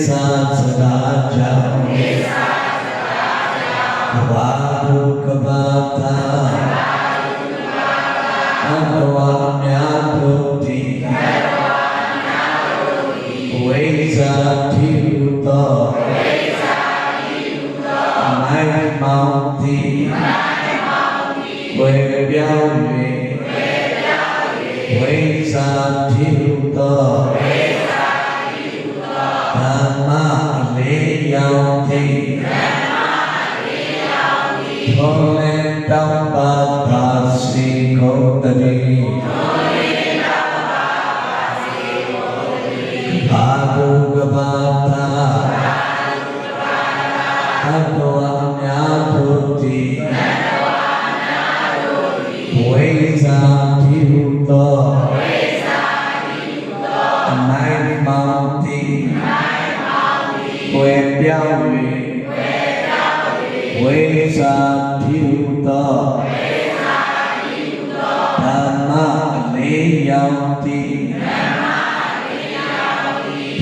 စာစကားကြောင့်ကဘာလူကဘာသာအတဝါများတို့သည်ဝိဇာတိဟုသောမိုင်းမောင်သည်ဝေပြောင်း၍ဝိဇာတိဟုသောဓမ္မလေးယောင်သည်ထောလင်တောင်းပါပါစီကုန်တည်းဘာဘုကဘာသာအတောအများတို့သည်ဝိဇာတိဟုသောအမိုင်းမောင်သည်ဝေပြောင်း၍ဝိဇာတိဟုသောဓမ္မလေးယောင်သည်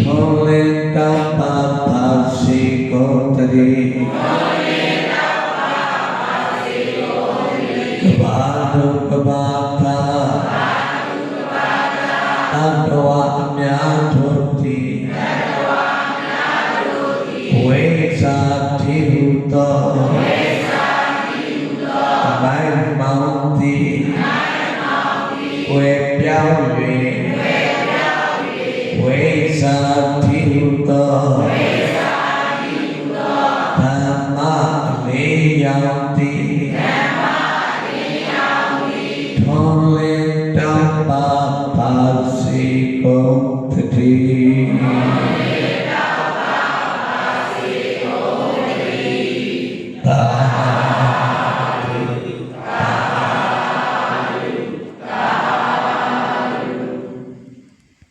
ထောလင်တောင်းပါပါစီကုန်တည်းကဘာလူကဘာသာအတောအများတို့သည်ဝိဇာတိဟုသောမိုင်းမောင်သည်ဝေပြောင်း၍ဝိဇာတိဟုသောဓမ္မလေးယောင်သည်ထောလင်တောင်းပါပါစီကုန်တည်းသာ